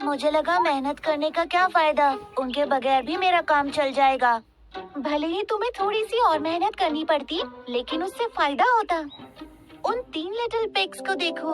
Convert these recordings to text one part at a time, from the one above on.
मुझे लगा मेहनत करने का क्या फायदा, उनके बगैर भी मेरा काम चल जाएगा। भले ही तुम्हें थोड़ी सी और मेहनत करनी पड़ती, लेकिन उससे फायदा होता। उन 3 लिटिल पिग्स को देखो।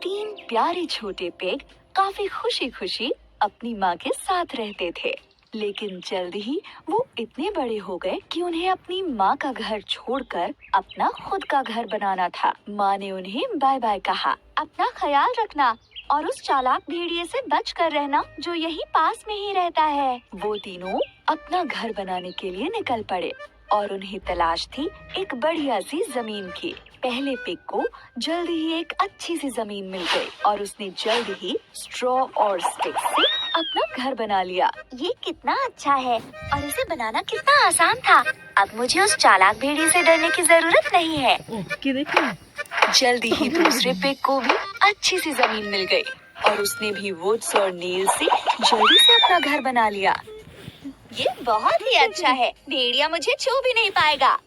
3 प्यारे छोटे पिग काफी खुशी खुशी अपनी माँ के साथ रहते थे, लेकिन जल्द ही वो इतने बड़े हो गए कि उन्हें अपनी माँ का घर छोड़कर अपना खुद का घर बनाना था। माँ ने उन्हें बाय बाय कहा। अपना ख्याल रखना और उस चालाक भेड़िए से बच कर रहना जो यहीं पास में ही रहता है। वो तीनों अपना घर बनाने के लिए निकल पड़े और उन्हें तलाश थी एक बढ़िया सी जमीन की। पहले पिग को जल्द ही एक अच्छी सी जमीन मिल गई और उसने जल्द ही स्ट्रॉ और स्टिक से अपना घर बना लिया। ये कितना अच्छा है और इसे बनाना कितना आसान था। अब मुझे उस चालाक भेड़िए से डरने की जरूरत नहीं है। जल्द ही दूसरे पिग को भी अच्छी सी जमीन मिल गई और उसने भी वुड्स और नील से जल्दी से अपना घर बना लिया। ये बहुत ही अच्छा है, भेड़िया मुझे छू भी नहीं पाएगा।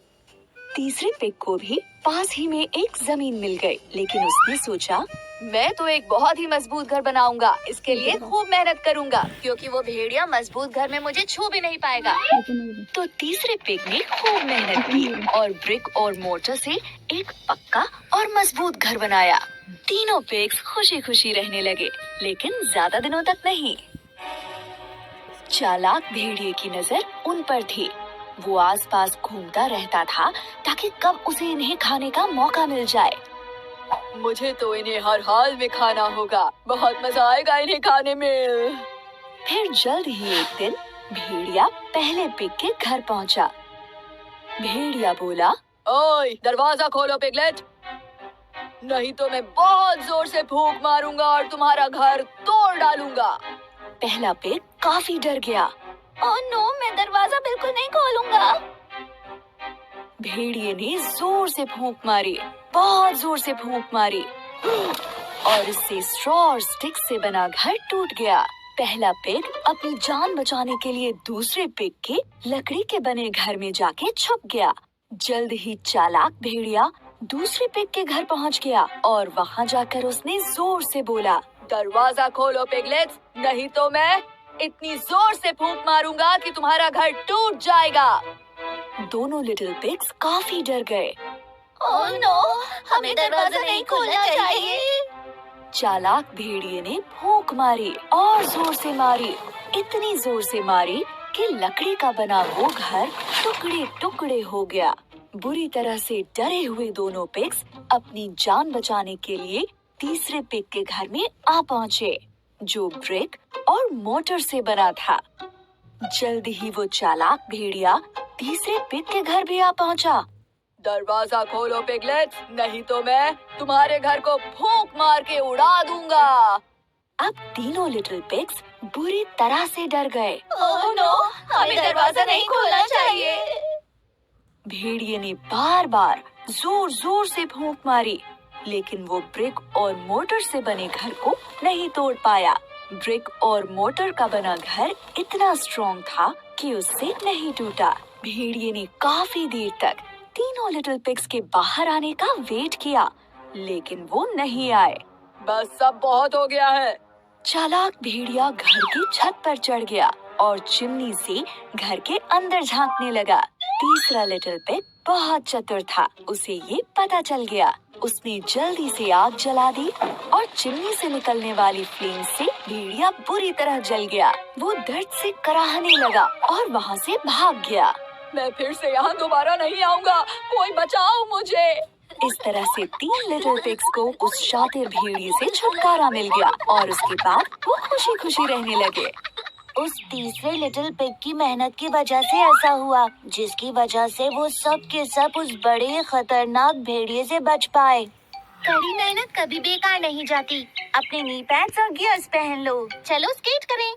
तीसरे पिग को भी पास ही में एक जमीन मिल गई, लेकिन उसने सोचा मैं तो एक बहुत ही मजबूत घर बनाऊंगा। इसके लिए खूब मेहनत करूंगा क्योंकि वो भेड़िया मजबूत घर में मुझे छू भी नहीं पाएगा। तो तीसरे पिग ने खूब मेहनत की और ब्रिक और मोर्टार से एक पक्का और मजबूत घर बनाया। तीनों पिग्स खुशी खुशी रहने लगे, लेकिन ज्यादा दिनों तक नहीं। चालाक भेड़िए की नजर उन पर थी। वो आसपास घूमता रहता था ताकि कब उसे इन्हें खाने का मौका मिल जाए। मुझे तो इन्हें हर हाल में खाना होगा, बहुत मजा आएगा इन्हें खाने में। फिर जल्द ही एक दिन भेड़िया पहले पिग के घर पहुंचा। भेड़िया बोला, ओए दरवाजा खोलो पिगलेट, नहीं तो मैं बहुत जोर से फूंक मारूंगा और तुम्हारा घर तोड़ डालूंगा। पहला पिग काफी डर गया। ओह नो, मैं दरवाजा बिल्कुल नहीं खोलूंगा। भेड़िए ने जोर से फूंक मारी, बहुत जोर से फूंक मारी और इससे स्ट्रॉ और स्टिक से बना घर टूट गया। पहला पिग अपनी जान बचाने के लिए दूसरे पिग के लकड़ी के बने घर में जाके छुप गया। जल्द ही चालाक भेड़िया दूसरे पिग के घर पहुंच गया और वहां जाकर उसने जोर से बोला, दरवाजा खोलो पिगलेट्स, नहीं तो मैं इतनी जोर से फूंक मारूंगा कि तुम्हारा घर टूट जाएगा। दोनों लिटिल पिग्स काफी डर गए। ओह नो, हमें दरवाजा नहीं खोलना चाहिए। चालाक भेड़िए ने फूंक मारी और जोर से मारी, इतनी जोर से मारी कि लकड़ी का बना वो घर टुकड़े टुकड़े हो गया। बुरी तरह से डरे हुए दोनों पिग्स अपनी जान बचाने के लिए तीसरे पिग के घर में आ पहुँचे, जो ब्रिक और मोटर से बना था। जल्द ही वो चालाक भेड़िया तीसरे पिग के घर भी आ पहुँचा। दरवाजा खोलो पिगलेट्स, नहीं तो मैं तुम्हारे घर को फूंक मार के उड़ा दूंगा। अब तीनों लिटिल पिग्स बुरी तरह से डर गए। ओह नो, हमें दरवाजा नहीं खोलना चाहिए। भेड़िए ने बार बार जोर जोर से फूंक मारी, लेकिन वो ब्रिक और मोटर से बने घर को नहीं तोड़ पाया। ब्रिक और मोटर का बना घर इतना स्ट्रॉन्ग था कि उससे नहीं टूटा। भेड़िए ने काफी देर तक तीनों लिटिल पिग्स के बाहर आने का वेट किया, लेकिन वो नहीं आए। बस सब बहुत हो गया है। चालाक भेड़िया घर की छत पर चढ़ गया और चिमनी से घर के अंदर झांकने लगा। तीसरा लिटिल पिग बहुत चतुर था, उसे ये पता चल गया। उसने जल्दी से आग जला दी और चिमनी से निकलने वाली फ्लेम से भेड़िया बुरी तरह जल गया। वो दर्द से कराहने लगा और वहाँ से भाग गया। मैं फिर से यहाँ दोबारा नहीं आऊँगा, कोई बचाओ मुझे। इस तरह से 3 लिटिल पिग्स को उस शातिर भेड़िए से छुटकारा मिल गया और उसके बाद वो खुशी खुशी रहने लगे। उस तीसरे लिटिल पिग की मेहनत की वजह से ऐसा हुआ, जिसकी वजह से वो सब के सब उस बड़े खतरनाक भेड़िए से बच पाए। कड़ी मेहनत कभी बेकार नहीं जाती। अपने नी पैड्स और गियर्स पहन लो, चलो स्केट करें।